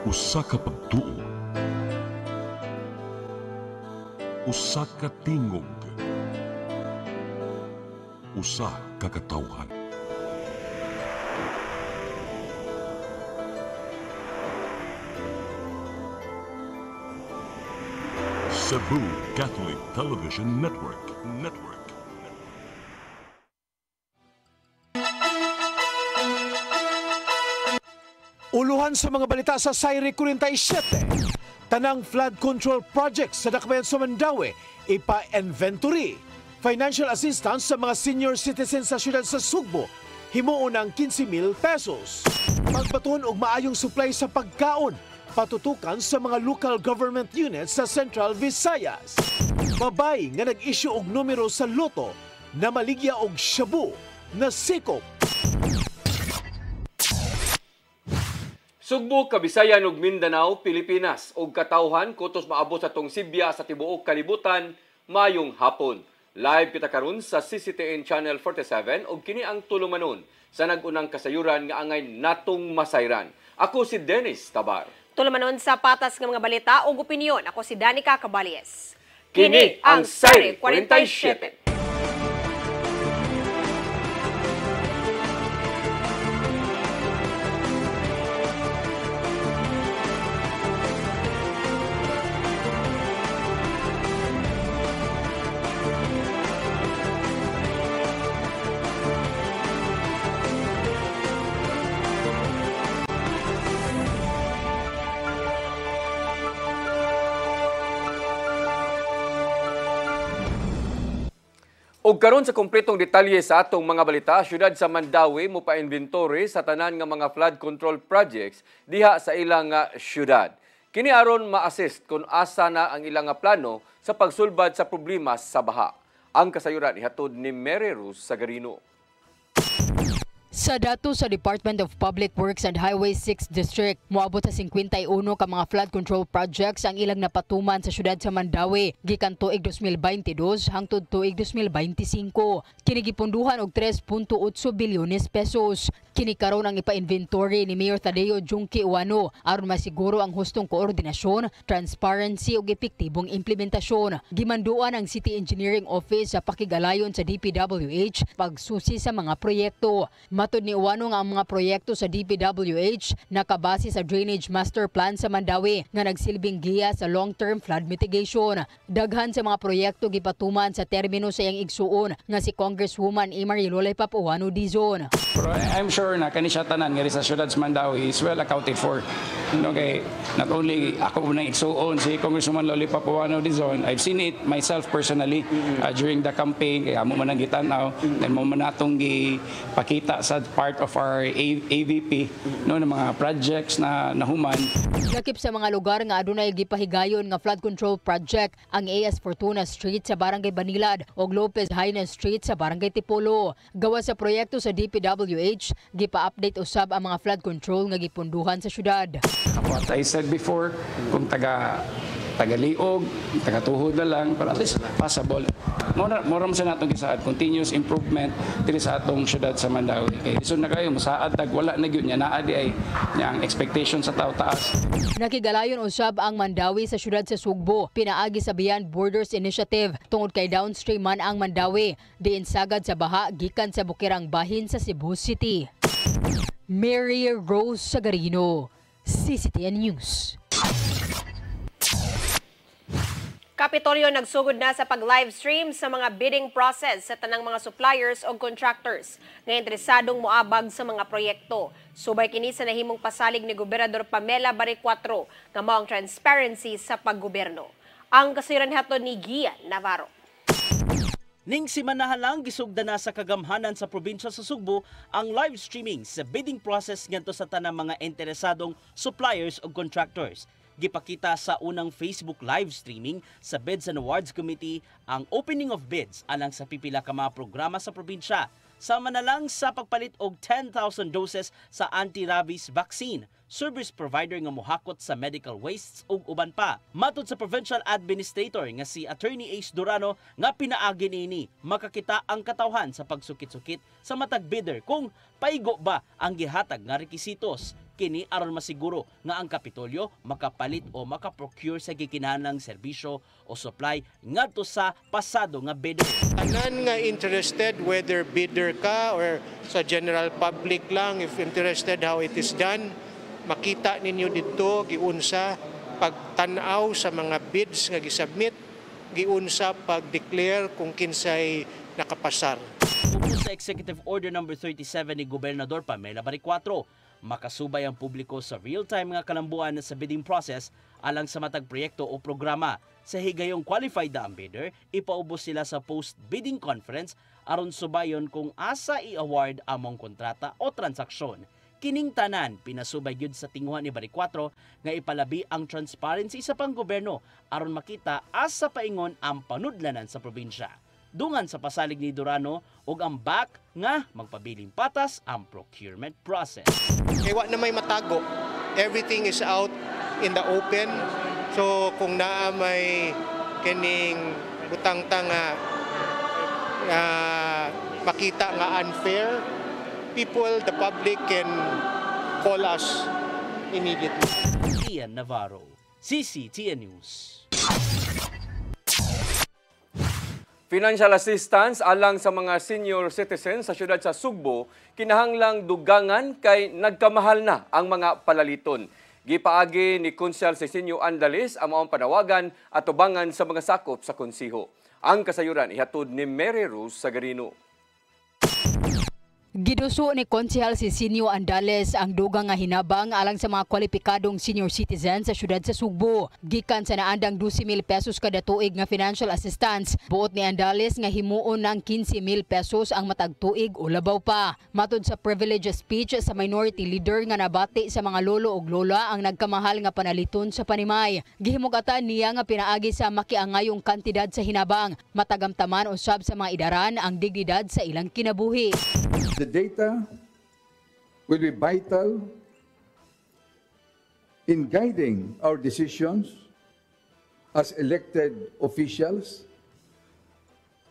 Usa ka pagtuo, usa ka tingog, usa ka katawhan. Cebu Catholic Television Network. Uluhan sa mga balita sa Sayre 47. Tanang flood control projects sa Dakbayan sa Mandaue, ipa-inventory. Financial assistance sa mga senior citizens sa siyudad sa Sugbo, himuon ng 15,000 pesos. Pagbaton og maayong supply sa pagkaon, patutukan sa mga local government units sa Central Visayas. Babay nga nag-issue og numero sa loto na maligya og shabu na sikop. Sugbo, Kabisayan ug Mindanao, Pilipinas ug katawhan kutos maabot sa tong Sibya sa tibuok kalibutan mayong hapon. Live kita karon sa CCTN Channel 47 ug kini ang tulumanon sa nag-unang kasayuran nga angay natong masayran. Ako si Dennis Tabar. Tulumanon sa patas ng mga balita o opinyon. Ako si Danica Cabales. Kini ang Sayre 47. Ug karon sa kompletong detalye sa atong mga balita, syudad sa Mandaue mo pa-inventory sa tanan nga mga flood control projects diha sa ilang syudad. Kini aron ma-assist kung asa na ang ilang plano sa pagsulbad sa problema sa baha. Ang kasayuran ihatod ni Mary Rose Sagarino. Sa dato sa Department of Public Works and Highway 6 District, moabot sa 51 ka mga flood control projects ang ilang napatuman sa syudad sa Mandaue gikan tuig 2022 hangtod tuig 2025. Kini gipunduhan og 3.8 bilyones pesos. Kini karon ang ipa-inventory ni Mayor Tadeo Junque Uano aron masiguro ang hustong koordinasyon, transparency ug epektibong implementasyon. Gimanduan ang City Engineering Office sa pakigalayon sa DPWH pagsusi sa mga proyekto. Matod ni Uwano nga ang mga proyekto sa DPWH nakabase sa Drainage Master Plan sa Mandaue nga nagsilbing giya sa long-term flood mitigation. Daghan sa mga proyekto gipatuman sa termino sa iyang igsuon nga si Congresswoman Imari Lolaypap Uwano Dizon. I'm sure na kani siya tanan nga sa syudad sa Mandaue is well accounted for. Okay, not only ako unang igsuon si Congresswoman Lolaypap Uwano Dizon, I've seen it myself personally during the campaign kaya mo man ang gitanaw and mo man atong gipakita sa part of our AVP no ng mga projects na nahuman. Lakip sa mga lugar nga adunay gipahigayon nga flood control project ang AS Fortuna Street sa Barangay Banilad ug Lopez Haines Street sa Barangay Tipolo. Gawa sa proyekto sa DPWH, gipa-update usab ang mga flood control nga gipunduhan sa syudad. What I said before, kung tagaliog, tagatuhod na lang, pero at least passable. Mora mo sa natong gisaad, continuous improvement diri sa atong syudad sa Mandaue. Kay isun na kayo mosaad tag wala na gyud nya naa di ay ang expectation sa tao taas. Nakigalayon usab ang Mandaue sa syudad sa Sugbo, pinaagi sa Beyond Borders Initiative tungod kay downstream man ang Mandaue, diin sagad sa baha gikan sa bukirang bahin sa Cebu City. Mary Rose Sagarino, CCTN News. Kapitolyo nagsugod na sa pag-livestream sa mga bidding process sa tanang mga suppliers o contractors nga interesadong moabag sa mga proyekto. Subay kini sa nahimong pasalig ni Gobernador Pamela Baricuatro nga mao ang transparency sa paggobyerno. Ang kasayuran hatod ni Gian Navarro. Ning simanahalang gisugda na sa kagamhanan sa probinsya sa Sugbo ang live streaming sa bidding process ngadto sa tanang mga interesadong suppliers o contractors. Gipakita sa unang Facebook live streaming sa Bids and Awards Committee ang opening of bids alang sa pipila ka mga programa sa probinsya. Sama na lang sa pagpalit og 10,000 doses sa anti-rabies vaccine. service provider nga mohakot sa medical wastes ug uban pa. Matod sa provincial administrator nga si Attorney Ace Durano nga pinaagi niini makakita ang katawhan sa pagsukit-sukit sa matag bidder kung paigo ba ang gihatag nga rekisitos. Kini aron masiguro nga ang Kapitolyo makapalit o makaprocure sa gikinahanglang serbisyo o supply ngadto sa pasado nga bidder. Tanan nga interested, whether bidder ka or sa general public lang, if interested how it is done, makita ninyo dito giunsa pagtanaw sa mga bids nga gisubmit, giunsa pag-declare kung kinsay nakapasar. Tungkol sa Executive Order No. 37 ni Gobernador Pamela Baricuatro, makasubay ang publiko sa real-time nga kalambuan sa bidding process alang sa matag proyekto o programa. Sa higayong qualified na ang bidder, ipaubos sila sa post-bidding conference aron subayon kung asa i-award among kontrata o transaksyon. Kining tanan pinasubay gyud sa tinguhan ni Baricuatro nga ipalabi ang transparency sa panggoberno aron makita asa paingon ang panudlanan sa probinsya. Dungan sa pasalig ni Durano og ang back nga magpabiling patas ang procurement process. Kaya na may matago. Everything is out in the open. So kung naa may kining butangta nga makita nga unfair, people, the public can call us immediately. Ian Navarro, CCTN News. Financial assistance alang sa mga senior citizens sa siyudad sa Sugbo, kinahanglang dugangan kay nagkamahal na ang mga palaliton. Gipaagi ni Konsyal Cecilio Andales ang maong panawagan at tubangan sa mga sakop sa konsiho. Ang kasayuran ihatod ni Mary Rose Sagarino. Giduso ni Konsehal Cecilio Andales ang dugang nga hinabang alang sa mga kwalipikadong senior citizens sa syudad sa Sugbo. Gikan sa naandang 12,000 pesos kada tuig nga financial assistance, buot ni Andales nga himuon ng 15,000 pesos ang matag tuig o labaw pa. Matod sa privilege speech sa minority leader nga nabati sa mga lolo ug lola ang nagkamahal nga panaliton sa panimay. Gihimugatan niya nga pinaagi sa makiangayong kantidad sa hinabang, matagamtaman usab sa mga idaran ang dignidad sa ilang kinabuhi. The data will be vital in guiding our decisions as elected officials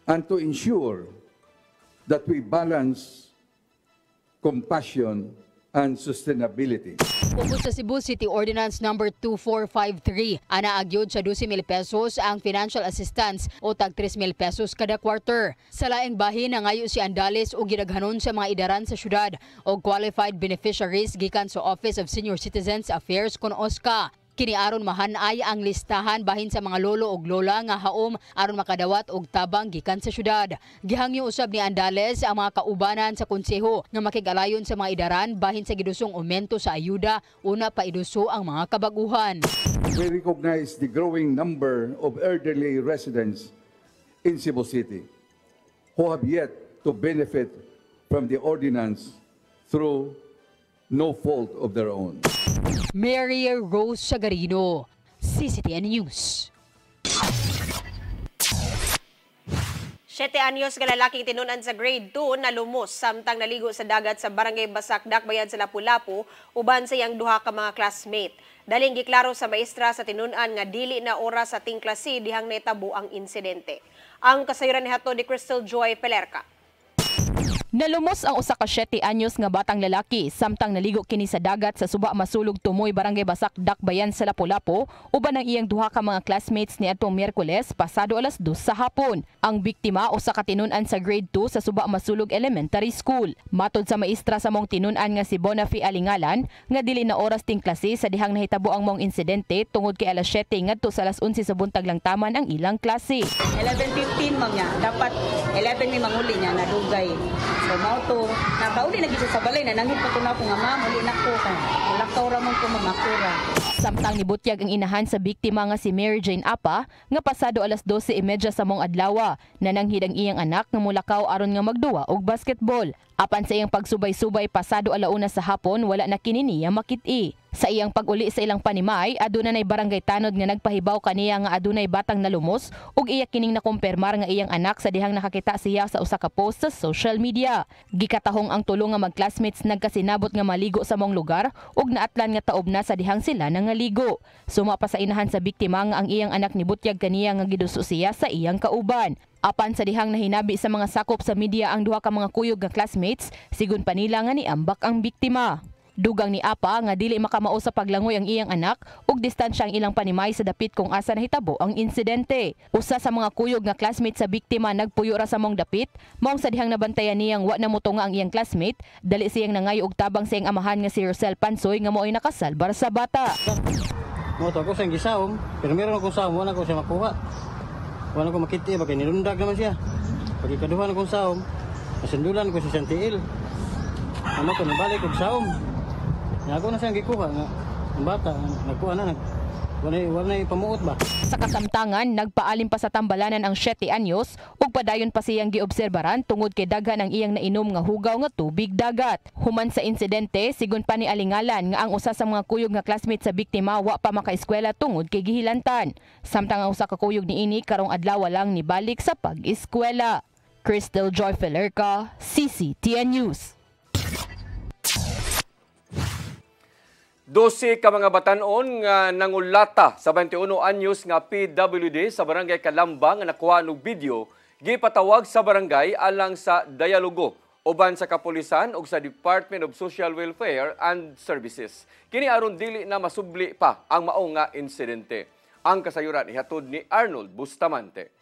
and to ensure that we balance compassion and sustainability. Ubos sa Cebu City Ordinance No. 2453, anaagyod sa 12,000 pesos ang financial assistance o tag 3,000 pesos kada quarter. Sa laing bahin nangayo si Andales o gidaghanon sa mga idaran sa syudad o qualified beneficiaries gikan sa Office of Senior Citizens Affairs kon OSCA. Kini aron mahanay ang listahan bahin sa mga lolo ug lola nga haom aron makadawat og tabang gikan sa syudad. Gihangyo usab ni Andales ang mga kaubanan sa konseho nga makigalayon sa mga idaran bahin sa gidusong aumento sa ayuda una pa iduso ang mga kabaguhan. We recognize the growing number of elderly residents in Cebu City who have yet to benefit from the ordinance through no fault of their own. Mary Rose Sagarino, CCTN News. 7 anyos nga lalaking tinunan sa grade 2 na lumos samtang naligo sa dagat sa Barangay Basak, Dakbayan sa Lapu-Lapu uban sa iyang duha ka mga classmate. Daling giklaro sa maestra sa tinunan nga dili na oras sa ting klase dihang naitabo ang insidente. Ang kasayuran ni hatod ni Crystal Joy Pelerca. Nalumos ang usa ka 7 anyos nga batang lalaki samtang naligo kini sa dagat sa Suba Masulog Tumoy, Barangay Basak, Dakbayan sa Lapu-Lapu uban ang iyang duha ka mga classmates niadtong Miyerkules pasado alas 2 sa hapon. Ang biktima usa ka tinunan sa grade 2 sa Suba Masulog Elementary School. Matod sa maestra sa mong tinunan nga si Bonafi Alingalan nga dili na oras ting klase sa dihang nahitabo ang mong insidente tungod kay alas 7 ngadto sa alas 11 sa buntag lang taman ang ilang klase. 11:15 man niya, dapat 11 may manguli niya nadugay. So mauto, nakauli na gito sa balay na nangit pa ko na ako nga ma'am, uli na ko ka. Lakaw ramon ko mamakura. Samtang nibutyag ang inahan sa biktima nga si Mary Jane Apa nga pasado alas 12:30 sa mong adlaw nananghid ang iyang anak nga mulakaw aron nga magduwa og basketball. Apan sa iyang pagsubay-subay pasado alauna sa hapon wala na kini niya makit-i. Sa iyang pag-uli sa ilang panimay, aduna nay barangay tanod nga nagpahibaw kaniya nga adunay batang nalumos ug iya kining nakumpirmar nga iyang anak sa dihang nakakita siya sa usa ka post sa social media. Gikatahong ang tulo nga mag-classmates nagkasinabot nga maligo sa mong lugar ug naatlan nga taob na sa dihang sila nangaligo. Suma pa sa inahan sa biktima nga ang iyang anak nibutyag kaniya nga giduso siya sa iyang kauban. Apan sa dihang nahinabi sa mga sakop sa media ang duha ka mga kuyog nga classmates, sigon pa nila nga niambak ang biktima. Dugang ni Apa nga dili makamao sa paglangoy ang iyang anak ug distansya ang ilang panimay sa dapit kung asa nahitabo ang insidente. Usa sa mga kuyog nga classmate sa biktima nagpuyo ra sa mong dapit, maong sa dihang nabantayan niyang wa na motunga ang iyang classmate, dali siyang nangayo og tabang sa iyang amahan nga si Rosel Pansoy nga mo'y nakasalbar sa bata. Moto ko siyang gisaom, pero meron akong saom, wala ko siya makuha. Wala ko makiti, bagay nilundag naman siya. Pag ikaduhan akong saom, nasundulan ko si Santiil. Ano ko, nabalik ko saom. Ako na siyang gikuha nga ang bata, nagkuha na, wala na pamuot ba? Sa kasamtangan, nagpaalim pa sa tambalanan ang 7 anyos ug padayon pa siyang giobserbaran tungod kay daghan ang iyang nainom nga hugaw nga tubig dagat. Human sa insidente, sigon pa ni alingalan nga ang usa sa mga kuyog nga classmate sa biktima wa pa makaeskwela tungod kay gihilantan. Samtang ang usa ka kuyog niini karong adlaw lang nibalik sa pag-eskwela. Crystal Joy Felerca, CCTN News. 12 ka mga batanon nga nangulata sa 21 anyos nga PWD sa barangay Calamba nga nakuha og video gipatawag sa barangay alang sa dialogo uban sa kapulisan ug sa Department of Social Welfare and Services. Kini aron dili na masubli pa ang mao nga insidente. Ang kasayuran ihatod ni Arnold Bustamante.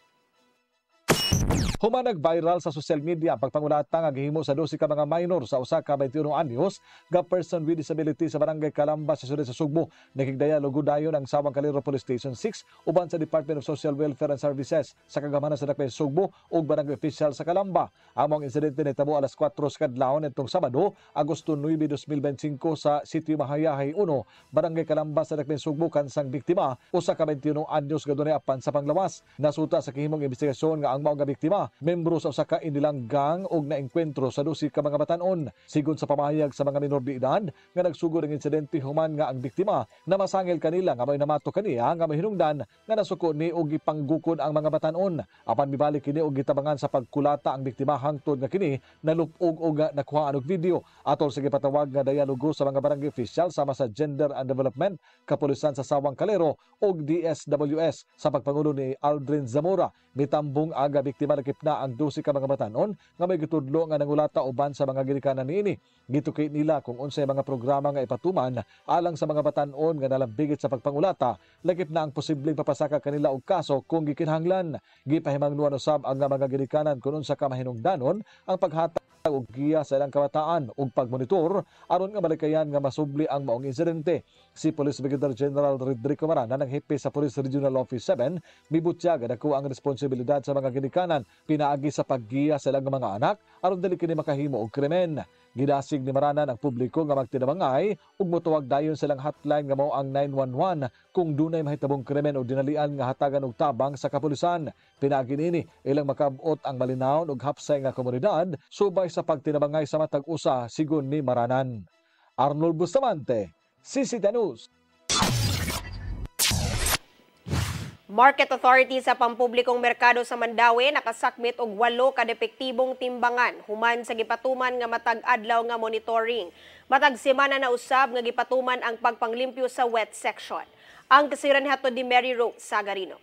Human nag-viral sa social media ang pagpangulata nga gihimo sa 12 ka mga minor sa usa ka 21 anyos nga person with disability sa barangay Calamba sa siyudad sa Sugbo. Nakigdialogo dayon ang Sawang Calero Police Station 6 uban sa Department of Social Welfare and Services sa kagamanan sa Dakbayan Sugbo ug barangay official sa Calamba. Among insidente nahitabo alas 4 sa kadlawon nitong Sabado, Agosto 9, 2025 sa Sitio Mahayahay 1, barangay Calamba sa Dakbayan Sugbo kansang biktima usa ka 21 anyos nga dunay apan sa panglawas. Nasuta sa kahimong investigasyon nga ang mao nga biktima membro sa usa ka inilang gang og naengkwentro sa 12 ka mga batanon. Sigon sa pamahayag sa mga minor de edad nga nagsugod ang insidente human nga ang biktima na masangil kanila nga may namato kaniya nga mahinungdan nga nasuko ni og gipanggukod ang mga batanon. Apan mibalik kini og gitabangan sa pagkulata ang biktima hangtod nga kini nalupog og nakuhaan og video. Atol sa gipatawag nga dialogo sa mga barangay official sama sa Gender and Development, Kapulisan sa Sawang Calero og DSWS sa pagpangulo ni Aldrin Zamora. Mitambong aga biktima nakip na ang 12 ka mga batanon nga may gitudlo nga nangulata uban sa mga ginikanan niini. Gitukay nila kung unsay mga programa nga ipatuman alang sa mga batanon nga nalambigit sa pagpangulata, lagip na ang posibleng papasaka kanila og kaso kung gikinahanglan. Gipahimangnuan usab ang mga ginikanan kung unsa ka mahinungdanon ang paghatag og giya sa ilang kabataan ug pagmonitor aron nga malikayan nga masubli ang maong insidente. Si Police Brigadier General Rodrigo Marana ng hepe sa Police Regional Office 7 mibutyaga dako ang responsibilidad sa mga ginikanan pinaagi sa paggiya sa ilang mga anak aron dili kini makahimo og krimen. Gidasig ni Marana ang publiko nga magtinabangay ug motuwag dayon silang hotline nga mao ang 911 kung dunay mahitabong krimen o dinalian nga hatagan og tabang sa kapulisan. Pinaagi nini ilang makabot ang malinawon ug hapsay nga komunidad subay sa pagtinabangay sa matag usa sigon ni Maranan. Arnold Bustamante, CCTN News. Market Authority sa pampublikong merkado sa Mandaue nakasakmit og 8 ka depektibong timbangan human sa gipatuman nga matag adlaw nga monitoring. Matag semana na usab nga gipatuman ang pagpanglimpyo sa wet section. Ang kasiran hatod ni Mary Rose Sagarino.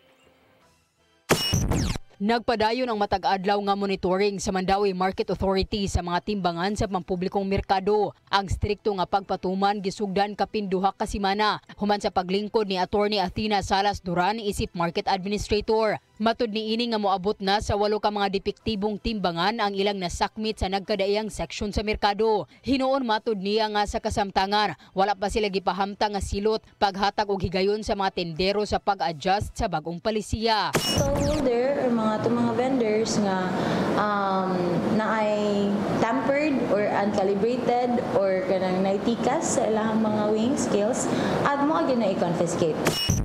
Nagpadayon ang matag adlaw nga monitoring sa Mandaue Market Authority sa mga timbangan sa pampublikong merkado. Ang strikto nga pagpatuman gisugdan kapin 2 ka semana human sa paglingkod ni Attorney Athena Salas Duran isip Market Administrator. Matud ni ini nga moabot na sa 8 ka mga depektibong timbangan ang ilang nasakmit sa nagkadaiyang seksyon sa merkado. Hinuon matud niya nga sa kasamtangan wala pa sila gipahamtang nga silot paghatag og higayon sa mga tendero sa pag-adjust sa bagong palisiya. So there are mga vendors nga na ay tampered or uncalibrated or kanang naitikas sa ilang mga weighing scales at mo gyud na i-confiscate.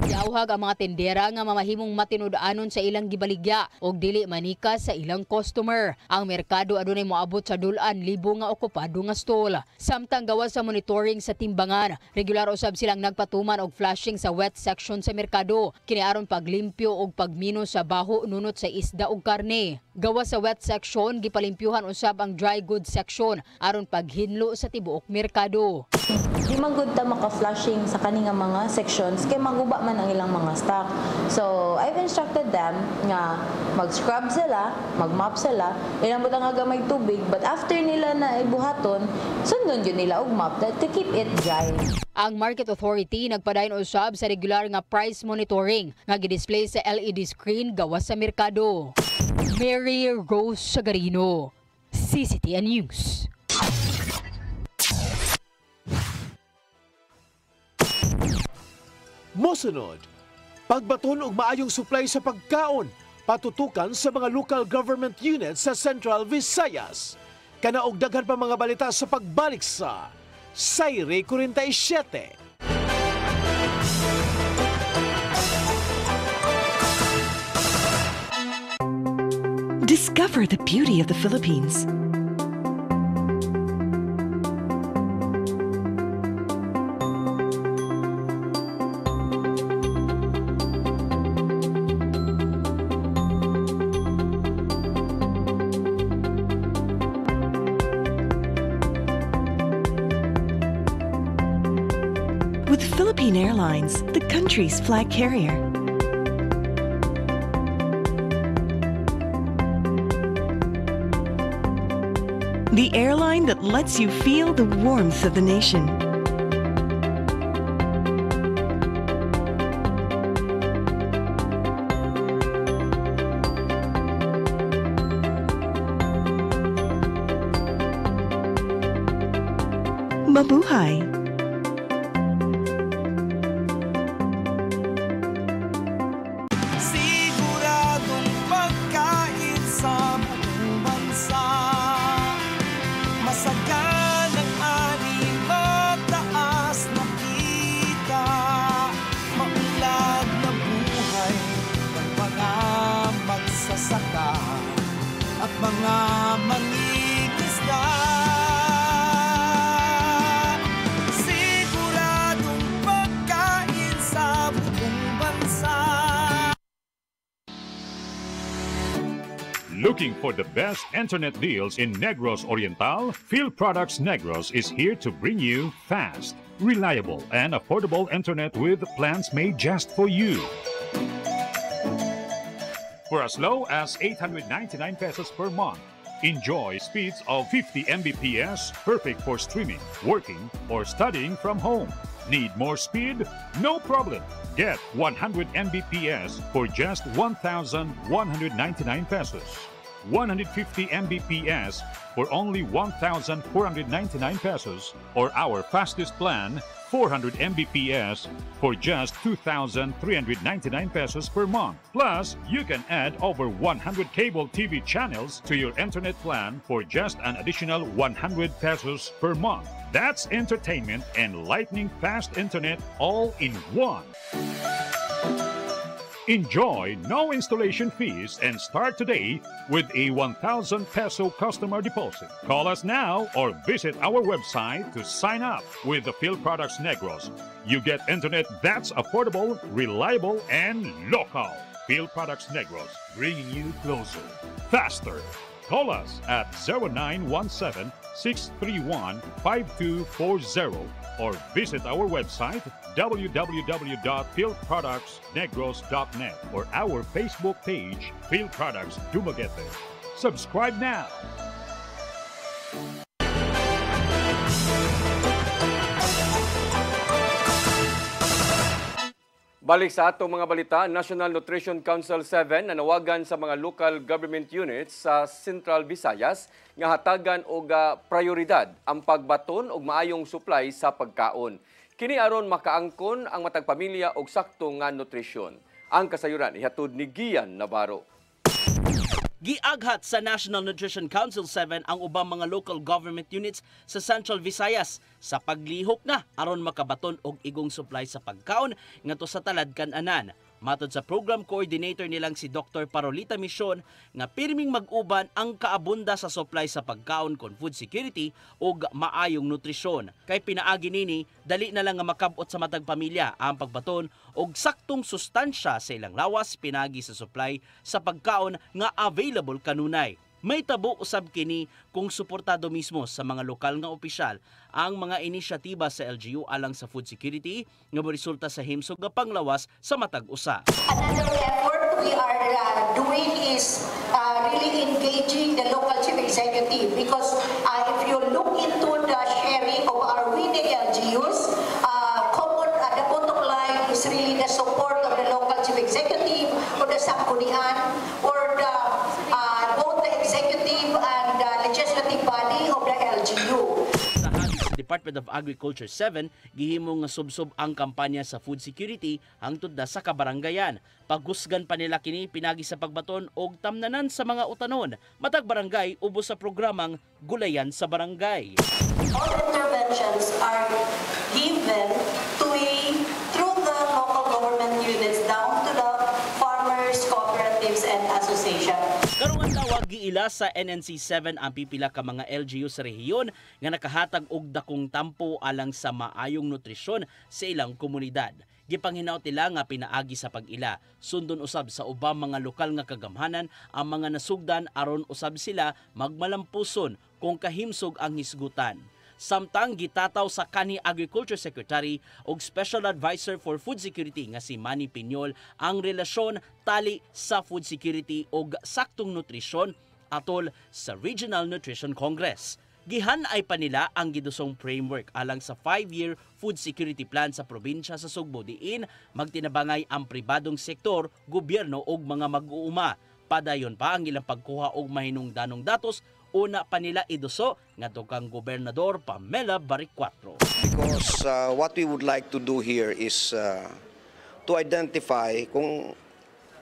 Giauhag ang mga tendera nga mamahimong matinud-anon sa ilang gibaligya og dili manika sa ilang customer. Ang merkado adunay moabot sa dulan libo nga okupado nga stall. Samtang gawas sa monitoring sa timbangan, regular usab silang nagpatuman og flashing sa wet section sa merkado. Kini aron paglimpyo og pagmino sa baho nunot sa isda ug karne. Gawas sa wet section, gipalimpyuhan usab ang dry goods section aron paghinlo sa tibuok merkado. Di man gud ta maka-flushing sa kaninga mga sections kay maguba man ang ilang mga stock. So, I've instructed them nga mag-scrub sila, mag-mop sila, ilang butang nga gamay tubig, but after nila na ibuhaton, sundon yun nila og mop to keep it dry. Ang Market Authority nagpadayon usab sa regular nga price monitoring nga gidisplay sa LED screen gawas sa merkado. Mary Rose Sagarino, CCTN News. Mosunod, pagbaton og maayong supply sa pagkaon, patutukan sa mga local government units sa Central Visayas. Kana og daghan pa mga balita sa pagbalik sa Sayre 47. Discover the beauty of the Philippines. With Philippine Airlines, the country's flag carrier. The airline that lets you feel the warmth of the nation. Mabuhay! Siguradong pagkain sa buong bansa. Masaganang ani, mataas na kita. Maulad na buhay ng mga magsasaka at mga mangingisda. Siguradong pagkain sa buong bansa. Looking for the best internet deals in Negros Oriental? Field Products Negros is here to bring you fast, reliable, and affordable internet with plans made just for you. For as low as 899 pesos per month, enjoy speeds of 50 Mbps, perfect for streaming, working, or studying from home. Need more speed? No problem. Get 100 Mbps for just 1,199 pesos. 150 Mbps for only 1,499 pesos, or our fastest plan, 400 Mbps for just 2,399 pesos per month. Plus, you can add over 100 cable TV channels to your internet plan for just an additional 100 pesos per month. That's entertainment and lightning fast internet all in one. Enjoy no installation fees and start today with a 1,000 peso customer deposit. Call us now or visit our website to sign up with the Field Products Negros. You get internet that's affordable, reliable, and local. Field Products Negros, bringing you closer, faster. Call us at 0917-631-5240 or visit our website www.fieldproductsnegros.net or our Facebook page, Field Products Dumaguete. Subscribe now. Balik sa atong mga balita, National Nutrition Council 7 nanawagan sa mga local government units sa Central Visayas nga hatagan og prioridad ang pagbaton og maayong supply sa pagkaon. Kini aron makaangkon ang matag pamilya og sakto nga nutrisyon. Ang kasayuran ihatod ni Gian Navarro. Giaghat sa National Nutrition Council 7 ang ubang mga local government units sa Central Visayas sa paglihok na aron makabaton og igong supply sa pagkaon ngadto sa talad kan-anan. Matod sa program coordinator nilang si Dr. Parolita Mission nga pirming mag-uban ang kaabunda sa supply sa pagkaon kon food security ug maayong nutrisyon. Kay pinaagi nini dali na lang nga makabot sa matag pamilya ang pagbaton og saktong sustansya sa ilang lawas pinagi sa supply sa pagkaon nga available kanunay. May tabo usab kini kung suportado mismo sa mga lokal nga opisyal ang mga inisyatiba sa LGU alang sa food security nga resulta sa himsog nga panglawas sa matag usa. Another effort we are doing is really engaging the local chief executive because if you look into the sharing of our winning LGUs, the bottom line is really the support of the local chief executive or the sanggunian or the both the executive and the legislative body of the LGU. Sa habit sa Department of Agriculture 7, gihimo nga subsob ang kampanya sa food security hangtod na sa kabarangayan. Paghusgan pa nila kini pinagi sa pagbaton og tamnanan sa mga utanon. Matag barangay ubos sa programang Gulayan sa Barangay. All interventions are given through the local government units down to the farmers, cooperatives, and associations. Karong adlaw giila sa NNC7 ang pipila ka mga LGU sa rehiyon nga nakahatag og dakong tampo alang sa maayong nutrisyon sa ilang komunidad. Gipanghinaut nila nga pinaagi sa pag-ila. Sundon usab sa ubang mga lokal nga kagamhanan ang mga nasugdan aron usab sila magmalampuson kung kahimsog ang hisgutan. Samtang gitataw sa kanhi Agriculture Secretary ug Special Advisor for Food Security nga si Manny Piñol ang relasyon tali sa food security ug saktong nutrisyon atol sa Regional Nutrition Congress. Gihanay pa nila ang gidusong framework alang sa 5-year food security plan sa probinsya sa Sugbo diin magtinabangay ang pribadong sektor, gobyerno ug mga mag-uuma. Padayon pa ang ilang pagkuha og mahinungdanong datos. Una pa nila iduso nga kang Gobernador Pamela Baricuatro. Because what we would like to do here is to identify kung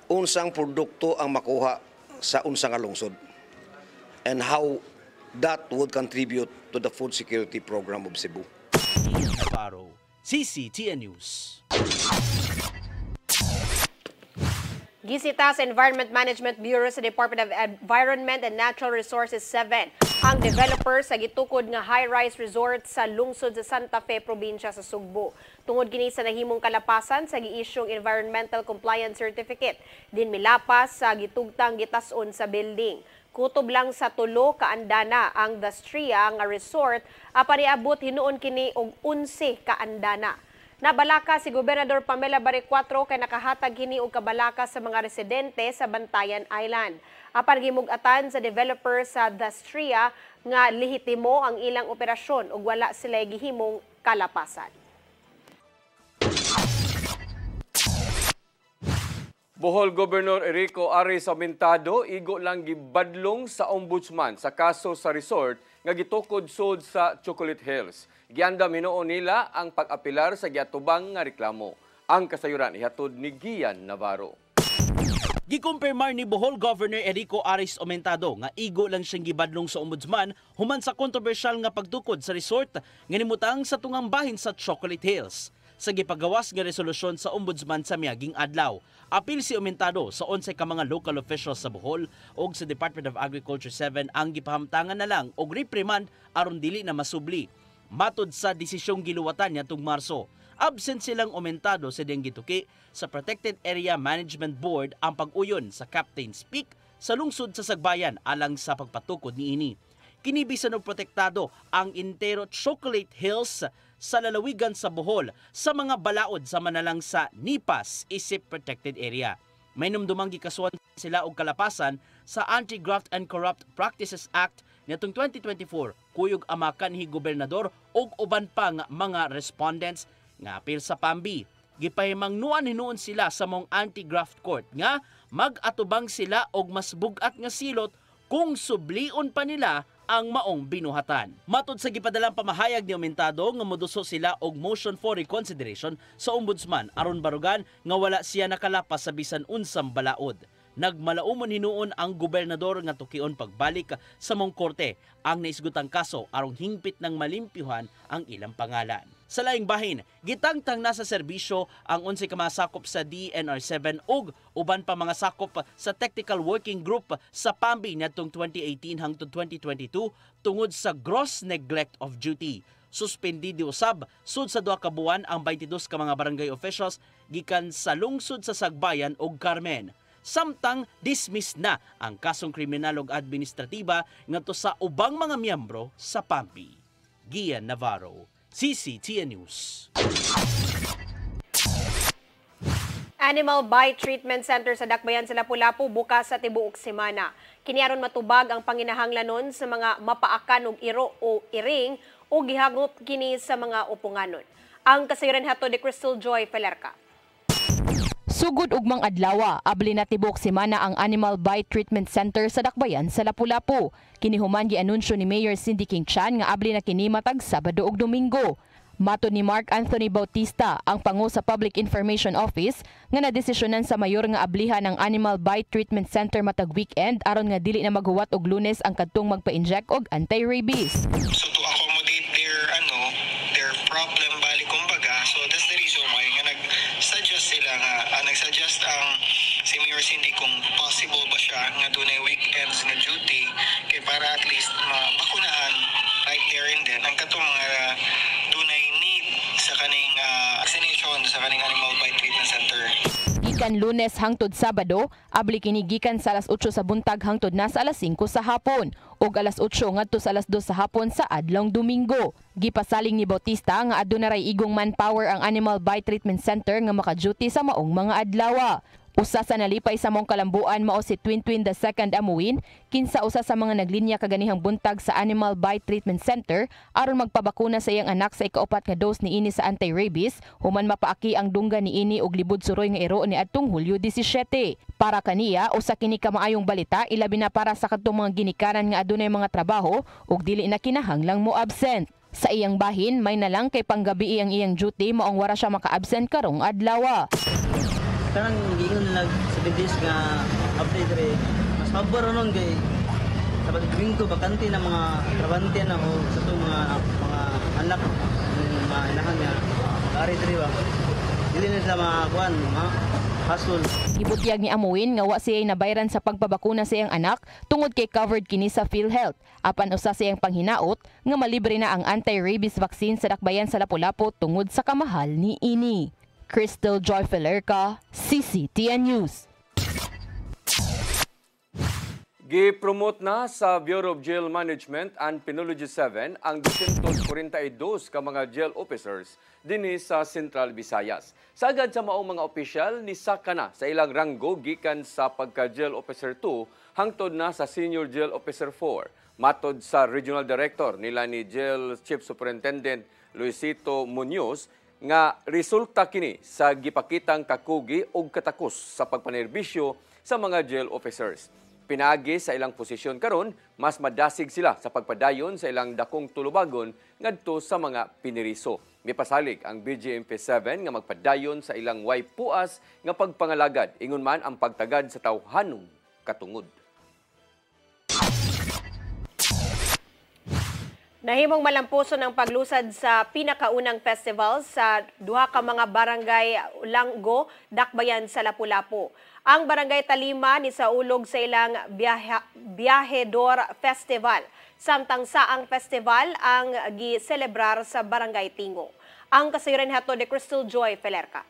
unsang produkto ang makuha sa unsang lungsod and how that would contribute to the food security program of Cebu. Ian Navarro, CCTN News. Gisita sa Environment Management Bureau sa Department of Environment and Natural Resources 7 ang developer sa gitukod nga high-rise resort sa lungsod sa Santa Fe, probinsya sa Sugbo. Tungod kini sa nahimong kalapasan sa giisyong Environmental Compliance Certificate, din milapas sa gitugtang gitas-on sa building. Kutob lang sa 3 ka andana ang Dastria nga resort, apaniabot hinuon kini og 11 ka andana. Nabalaka si Gobernador Pamela Baricuatro kay nakahatag kini og kabalaka sa mga residente sa Bantayan Island. Apan gimug-atan sa developer sa Dastria nga lehitimo ang ilang operasyon ug wala sila gihimong kalapasan. Bohol Governor Erico Aris Aumentado igo lang gibadlong sa ombudsman sa kaso sa resort nga gitukod sud sa Chocolate Hills. Giandam hinuon nila ang pag-apilar sa giatubang nga reklamo. Ang kasayuran ihatod ni Gian Navarro. Gikumpirmar ni Bohol Governor Erico Aris Aumentado nga igo lang siyang gibadlong sa ombudsman human sa kontrobersyal nga pagtukod sa resort nga nimutang sa tungang bahin sa Chocolate Hills. Sa gipagawas nga resolusyon sa ombudsman sa miaging adlaw, apil si Aumentado sa 11 ka mga local officials sa Bohol ug sa Department of Agriculture 7 ang gipahamtangan na lang og reprimand aron dili na masubli. Matod sa desisyong giluwatan niadtong Marso, absent silang Aumentado sa diyang gituki sa Protected Area Management Board ang pag-uyon sa Captain's Peak sa lungsod sa Sagbayan alang sa pagpatukod niini. Kinibisan og protektado ang entero Chocolate Hills sa lalawigan sa Bohol sa mga balaod sa manalang sa NIPAS isip protected area. May numdumang gikasuhan sila og kalapasan sa Anti-Graft and Corrupt Practices Act nitong 2024 kuyog amakan ni gobernador ug uban pa nga mga respondents nga apil sa PAMBI. Gipahimangnuan hinuon sila sa mong anti-graft court nga mag-atubang sila og mas bugat nga silot kung sublion pa nila ang maong binuhatan. Matod sa gipadalang pamahayag ni Aumentado nga moduso sila og motion for reconsideration sa ombudsman aron barugan nga wala siya nakalapas sa bisan unsang balaod. Nagmalaumon hinuon ang gobernador nga tukion pagbalik sa mong korte ang naisgutang kaso arong hingpit ng malimpyuhan ang ilang pangalan. Sa laing bahin, gitangtang nasa serbisyo ang 11 ka mga sakop sa DNR7 ug uban pa mga sakop sa Technical Working Group sa PAMBI niadtong 2018 hangtod 2022 tungod sa gross neglect of duty. Suspendido usab sud sa 2 ka buwan ang 22 ka mga barangay officials gikan sa lungsod sa Sagbayan ug Carmen. Samtang dismiss na ang kasong kriminal ug administratiba ngadto sa ubang mga miyembro sa PAMBI. Gian Navarro, CCTN News. Animal Bite Treatment Center sa Dakbayan sa Lapu-Lapu bukas sa tibuok semana. Kiniaron matubag ang panginahanglanon sa mga mapaakan og iro o iring o gihagop kini sa mga upunganon. Ang kasayuran hato ni Crystal Joy Felerca. Sugod ug mang adlaw, abli na tibuok semana ang Animal Bite Treatment Center sa Dakbayan sa Lapu-Lapu. Kini human gianunsyo ni Mayor Cindy King Chan nga abli na kini matag Sabado ug Domingo. Mato ni Mark Anthony Bautista, ang pangu sa Public Information Office, nga nadesisyonan sa mayor nga ablihan ang Animal Bite Treatment Center matag weekend aron nga dili na maghuwat og Lunes ang kadtong magpa-inject og anti-rabies. So to accommodate their problem bali kumbaga, so that's the reason why nga nag-suggest sila nga nag-suggest ang si Mayor Cindy kung possible ba siya nga dunay weekends nga duty kay para at least mabakunahan right there and then ang katong mga dunay need sa kaning vaccination sa kaning Animal Bite Treatment Center. Gikan Lunes hangtod Sabado, abli kini gikan sa alas 8 sa buntag hangtod na sa alas 5 sa hapon ug alas 8 ngadto sa alas 2 sa hapon sa adlong Domingo. Gipasaling ni Bautista nga aduna ray igong manpower ang Animal Bite Treatment Center nga maka-duty sa maong mga adlaw. Usa sa nalipay sa mong kalambuan mao si Twin II Amuin, kinsa usa sa mga naglinya kaganihang buntag sa Animal Bite Treatment Center aron magpabakuna sa iyang anak sa ikaupat nga dose ni ini sa anti-rabies human mapaaki ang dungga ni ini og libod suroy nga iro ni adtong Hulyo 17. Para kaniya, usa kini ka maayong balita ilabi na para sa kadtong mga ginikanan nga adunay mga trabaho ug dili na kinahanglang mo absent. Sa iyang bahin, may nalang kay panggabi ang iyang duty maong wara siya maka-absent karong adlaw. Kanang giingon nila sa bidis nga update re mas pabor ron kay sa Domingo bakante na mga trabante na o sa to mga anak mga inahan niya ari diri ba dili na sila makakuan hasol. Gibutyag ni Amuin nga wa siya nabayran sa pagpabakuna sa iyang anak tungod kay covered kini sa PhilHealth. Apan usa sa iyang panghinaot nga malibre na ang anti-rabies vaccine sa Dakbayan sa Lapu-Lapu tungod sa kamahal ni ini. Crystal Joy Felerca, CCTN News. Gi-promote na sa Bureau of Jail Management and Penology 7 ang 242 ka mga jail officers dinhi sa Central Visayas. Sagad sa maong mga opisyal ni saka na sa ilang ranggo gikan sa pagka-jail officer 2 hangtod na sa senior jail officer 4. Matod sa regional director nila ni Jail Chief Superintendent Luisito Munoz, nga resulta kini sa gipakitang kakugi o katakos sa pagpanerbisyo sa mga jail officers. Pinaagi sa ilang posisyon karon, mas madasig sila sa pagpadayon sa ilang dakong tulubagon ngadto sa mga piniriso. Mipasalig ang BJMP7 nga magpadayon sa ilang way puas nga pagpangalagad ingon man ang pagtagad sa tawhanong katungod. Nahimong malampuson ang paglusad sa pinakaunang festival sa duha ka mga barangay Langgo, Dakbayan sa Lapu-Lapu. Ang barangay Talima ni saulog sa ilang Biyahedor Festival. Samtang saang festival ang gi-celebrar sa barangay Tingo. Ang kasayuran hato ni Crystal Joy Felerca.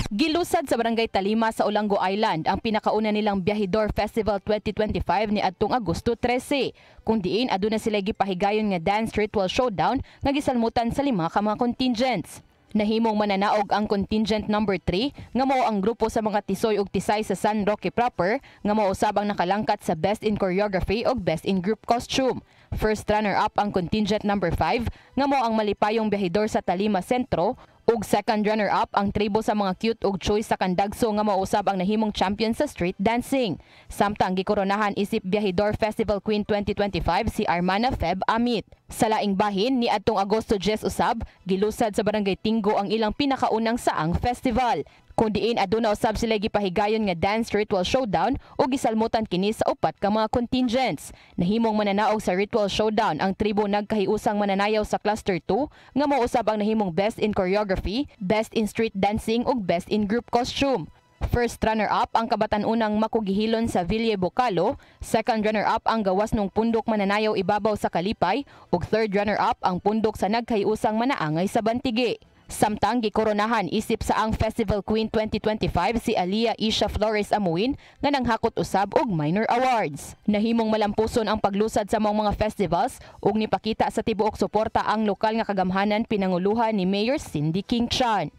Gilusad sa barangay Talima sa Olango Island ang pinakauna nilang Biyahedor Festival 2025 ni adtong Agosto 13. Kung diin aduna sila gipahigayon nga dance ritual showdown nga gisalmutan sa 5 ka mga contingents. Nahimong mananaog ang contingent number 3 nga mao ang grupo sa mga tisoy ug tisay sa San Roque proper nga mao usab ang nakalangkat sa Best in Choreography ug Best in Group Costume. First runner-up ang contingent number 5 nga mao ang malipayong Biyahedor sa Talima Sentro ug second runner-up ang tribo sa mga cute ug choice sa Candagso nga mausab ang nahimong champion sa street dancing. Samtang gikoronahan isip Biyahedor Festival Queen 2025 si Armana Feb Amit. Sa laing bahin ni adtong Agosto 10 usab, gilusad sa barangay Tingo ang ilang pinakaunang saang festival. Kung diin aduna usab sila gipahigayon nga dance ritual showdown o gisalmutan kini sa upat ka mga contingents. Nahimong mananaog sa ritual showdown ang tribo nagkahiusang mananayaw sa cluster 2 nga mao usab ang nahimong best in choreography, best in street dancing ug best in group costume. First runner-up ang kabatan-unang makugihilon sa Ville Bocalo, second runner-up ang gawas nung pundok mananayaw ibabaw sa Kalipay, ug third runner-up ang pundok sa nagkahiusang manaangay sa Bantigi. Samtang gikoronahan isip sa ang Festival Queen 2025 si Alia Isha Flores Amuin nga nanghakot usab og minor awards. Nahimong malampuson ang paglusad sa mga festivals ug nipakita sa tibuok suporta ang lokal nga kagamhanan pinanguluhan ni Mayor Cindy King Chan.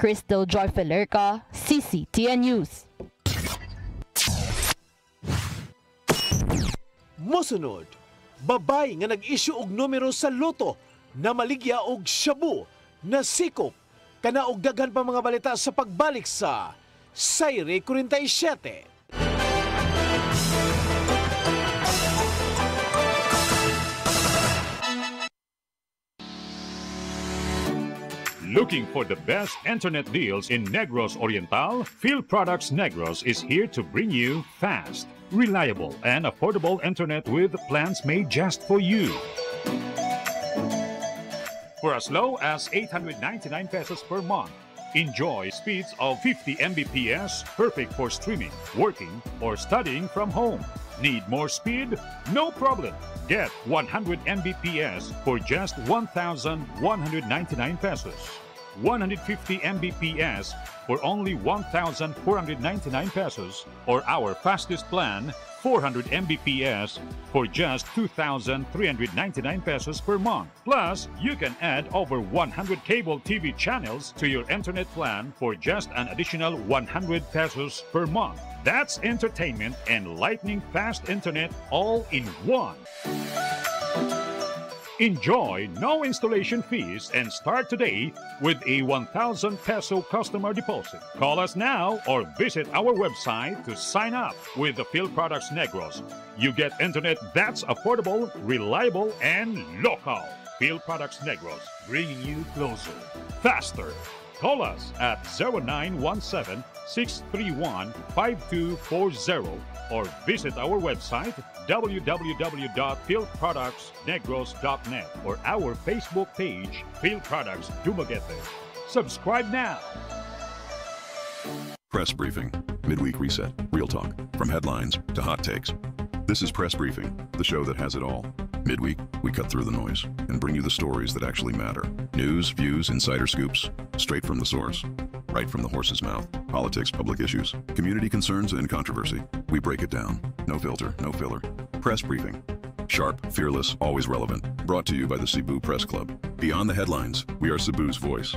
Crystal Joy Felerca, CCTN News. Mosunod, babay nga nag-issue og numero sa loto na maligya og shabu na sikop. Kana og daghan pa mga balita sa pagbalik sa Sayre 47. Looking for the best internet deals in Negros Oriental? Field Products Negros is here to bring you fast, reliable, and affordable internet with plans made just for you. For as low as 899 pesos per month, enjoy speeds of 50 Mbps, perfect for streaming, working, or studying from home. Need more speed? No problem. Get 100 Mbps for just 1,199 pesos. 150 Mbps for only 1,499 pesos, or our fastest plan, 400 Mbps for just 2,399 pesos per month. Plus, you can add over 100 cable TV channels to your internet plan for just an additional 100 pesos per month. That's entertainment and lightning fast internet all in one. Enjoy no installation fees and start today with a 1,000 peso customer deposit. Call us now or visit our website to sign up with the Field Products Negros. You get internet that's affordable, reliable, and local. Field Products Negros, bringing you closer, faster. Call us at 0917-631-5240 or visit our website www.fieldproductsnegros.net or our Facebook page, Field Products Dumaguete. Subscribe now. Press Briefing, midweek reset, real talk, from headlines to hot takes. This is Press Briefing, the show that has it all. Midweek, we cut through the noise and bring you the stories that actually matter. News, views, insider scoops, straight from the source, right from the horse's mouth. Politics, public issues, community concerns, and controversy. We break it down. No filter, no filler. Press Briefing. Sharp, fearless, always relevant. Brought to you by the Cebu Press Club. Beyond the headlines, we are Cebu's voice.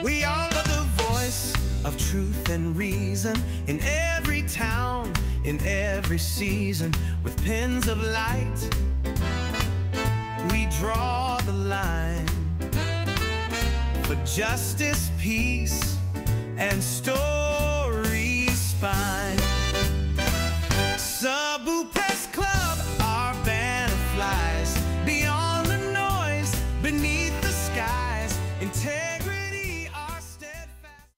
We are the voice of truth and reason in every town, in every season, with pens of light. We draw the line for justice, peace, and stories fine. Cebu Press Club, our banner flies beyond the noise, beneath the skies. Integrity, our steadfast.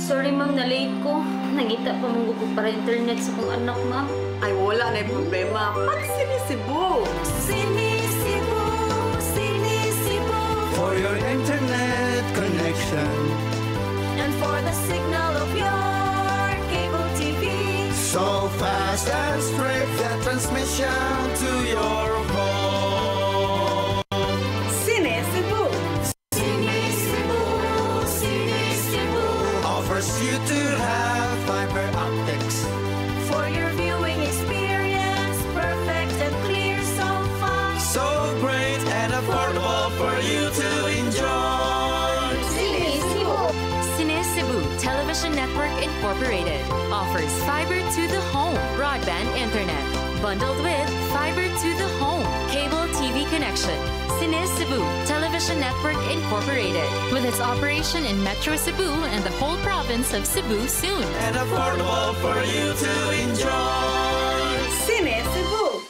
Sorry ma'am, na-late ko. Nangita pa mong gusto para internet sa kong anak, ma'am. Ay, wala na yung problema. Pag-Sinisibu! Sinisibu, Sinisibu. For your internet connection. And for the signal of your cable TV. So fast and straight, the transmission to your home. Sinisibu. Sinisibu, Sinisibu. Offers you to have fiber optics. For your viewing experience, perfect and clear so far. So great and affordable for you to enjoy. Sinisibu. Sinisibu Television Network Incorporated offers fiber to the home broadband internet. bundled with fiber to the home, cable TV connection. Cine Cebu Television Network Incorporated, with its operation in Metro Cebu and the whole province of Cebu soon. And affordable for you to enjoy. Cine Cebu.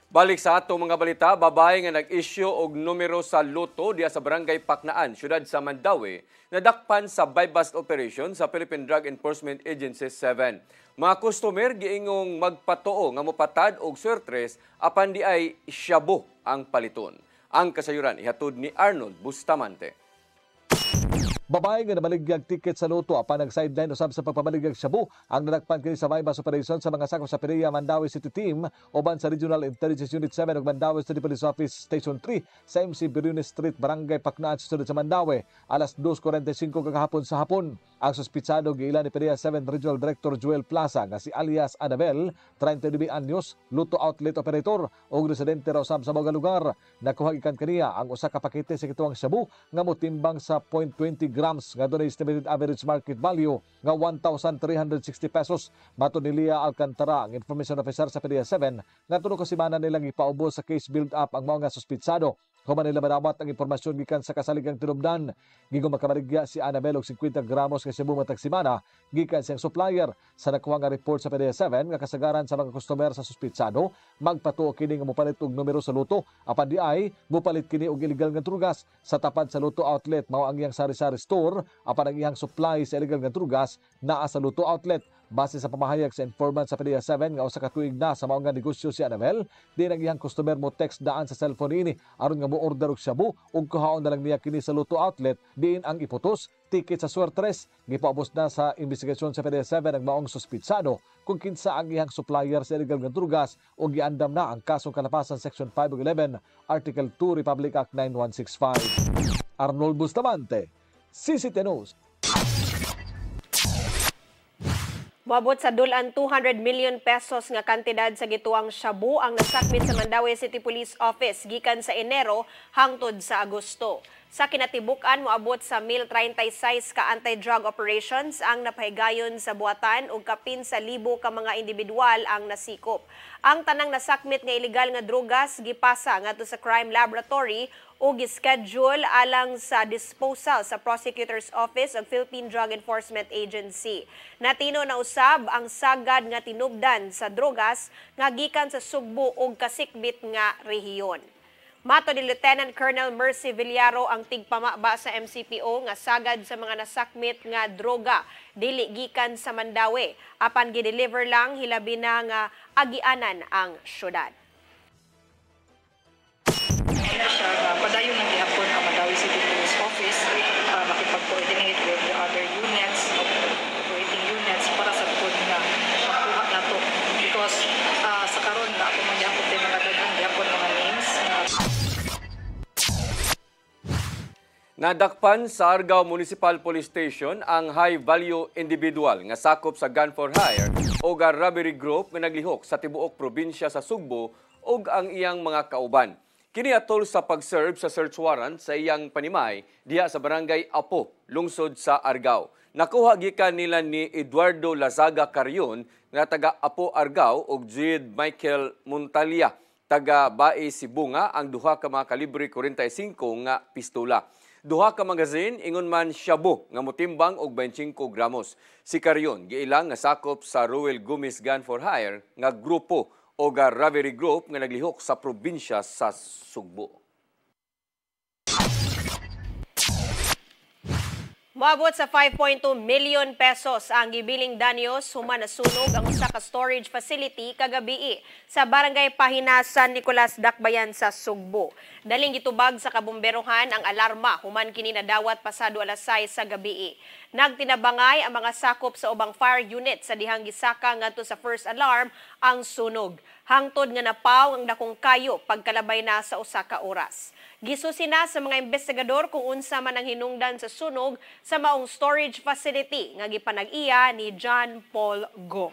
Balik sa atong mga balita, babae nga nag-issue og numero sa loto diya sa Barangay Paknaan, syudad sa Mandaue, nadakpan sa buy-bust operation sa Philippine Drug Enforcement Agency 7. Mga customer giingong magpatuo nga mopatad og swertres apan di ay shabu ang paliton. Ang kasayuran ihatod ni Arnold Bustamante. Babae nga namaligyag ticket sa loto apan nag-sideline usab sa pagpamaligyag shabu ang nadakpan kini sa buy-bust operation sa mga sakop sa Pereira Mandaue City Team uban sa Regional Intelligence Unit 7 ug Mandaue City Police Office Station 3 sa MC Beriones Street, Barangay Paknaan sa Mandaue alas 2:45 kagahapon sa hapon. Ang suspitsado giila ni Pereira 7 Regional Director Joel Plaza nga si alias Annabel, 32 anyos, luto outlet operator ug residente raw usab sa mga lugar. Nakuha gikan kaniya ang usa ka pakete sa kituang shabu nga motimbang sa 0.20 grams nga doon estimated average market value nga 1,360 pesos. Matod ni Lia Alcantara, ang information officer sa PDEA 7, nga tulo ka semana nilang ipaubos sa case build-up ang mga suspitsado. Human nila madawat ang impormasyon gikan sa kasaligang tinubdan. Gigong makabaligya si Annabel og 50 gramos nga shabu matag semana gikan siyang supplier. Sa nakuha nga report sa PDEA 7 nga kasagaran sa mga customer sa suspitsado, magpatuo kini nga mopalit og numero sa loto apan di ay mopalit kini og illegal nga drugas sa tapad sa loto outlet mao ang iyang sari-sari store apan ang iyang supply sa illegal nga drugas naa sa loto outlet. Base sa pamahayag sa informant sa PDEA 7 nga usa ka tuig na sa mao nga negosyo si Annabel, di ang iyang customer mo text daan sa cellphone ini aron nga mo order og shabu ug kuhaon na lang niya kini sa loto outlet diin ang iputos ticket sa swertres. Gipaubos na sa investigasyon sa PDEA 7 ang maong suspitsado kung kinsa ang iyang supplier sa illegal nga drugas ug giandam na ang kasong kalapasan Section 5 ug 11 Article 2 Republic Act 9165. Arnold Bustamante, CCTV News. Moabot sa dulan 200 million pesos nga kantidad sa gituang shabu ang nasakmit sa Mandaue City Police Office gikan sa Enero hangtod sa Agosto. Sa kinatibuk-an moabot sa 1,036 ka anti-drug operations ang napahigayon sa buhatan ug kapin sa libo ka mga individual ang nasikop. Ang tanang nasakmit nga ilegal nga drugas gipasa ngadto sa crime laboratory o gischedule alang sa disposal sa Prosecutor's Office of Philippine Drug Enforcement Agency. Natino na usab ang sagad nga tinubdan sa drogas nga gikan sa Sugbo ug kasikbit nga rehiyon. Mato ni Lieutenant Colonel Mercy Villaro ang tigpamaba sa MCPO nga sagad sa mga nasakmit nga droga dili gikan sa Mandaue apan gideliver lang hilabi na nga agianan ang syudad. Padayon ng gihapon ang Mandaue City Police Office makipag-coordinate with the other units, operating units para sa tukod nga makuha na to. Because sa karon na ako magyapon din mga dagang gihapon mga names. Nadakpan sa Argao Municipal Police Station ang high-value individual nga sakop sa gun for hire o robbery group nga naglihok sa tibuok probinsya sa Sugbo ug ang iyang mga kauban. Kini atol sa pag-serve sa search warrant sa iyang panimay diha sa Barangay Apo, lungsod sa Argao. Nakuha gikan nila ni Eduardo Lazaga Carrion nga taga Apo Argao ug Jid Michael Montalia taga Bae Sibunga ang duha ka mga kalibre 45 nga pistola. Duha ka magazine ingon man shabu nga motimbang og 25 gramos. Si Carrion giilang nga sakop sa Ruel Gumis Gun for Hire nga grupo o robbery group nga naglihok sa probinsya sa Sugbo. Moabot sa 5.2 million pesos ang gibiling danyos human nasunog ang usa ka storage facility kagabi sa Barangay Pahinasan, Nicolas Dakbayan sa Sugbo. Daling gitubag sa kabomberohan ang alarma human kini nadawat pasado alas 6 sa gabi. Nagtinabangay ang mga sakop sa ubang fire unit sa dihang gisaka ngadto sa first alarm ang sunog. Hangtod nga napaw ang dakong kayo pagkalabay na sa usa ka oras. Gisusi na sa mga investigador kung unsa man ang hinungdan sa sunog sa maong storage facility nga gipanag-iya ni John Paul Go.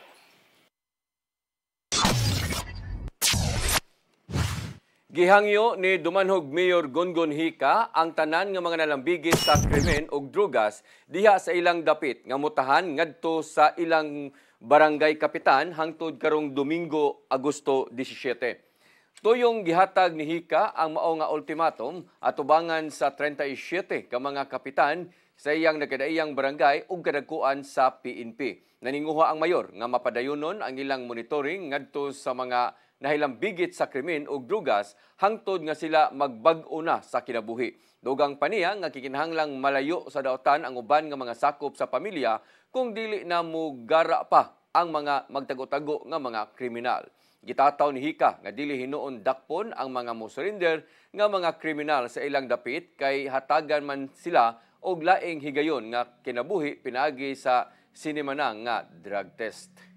Gihangyo ni Dumanhog Mayor Gongon Hika ang tanan nga mga nalambigit sa krimen ug drugas diha sa ilang dapit nga mutahan ngadto sa ilang barangay kapitan hangtod karong Domingo, Agosto 17. Tuyong gihatag ni Hika ang mao nga ultimatum atubangan sa 37 ka mga kapitan sa iyang nagkadaiyang barangay ug kadagkuan sa PNP. Naninguha ang mayor nga mapadayonon ang ilang monitoring ngadto sa mga nahilambigit sa krimen ug drugas hangtod nga sila magbag-o na sa kinabuhi. Dugang paniya nga kikinahanglang malayo sa daotan ang uban nga mga sakop sa pamilya kung dili na mugara pa ang mga magtago-tago nga mga kriminal. Gitataw ni Hika nga dili hinuon dakpon ang mga mo-surrender nga mga kriminal sa ilang dapit kay hatagan man sila og laing higayon nga kinabuhi pinaagi sa sinimanang nga drug test.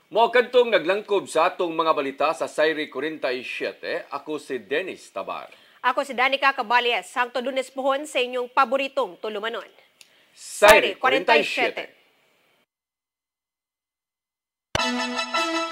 Mao kadtong naglangkob sa atong mga balita sa Sayri 47, ako si Dennis Tabar. Ako si Danica Cabales, Santo Lunes pohon sa inyong paboritong tulumanon. Sayri 47.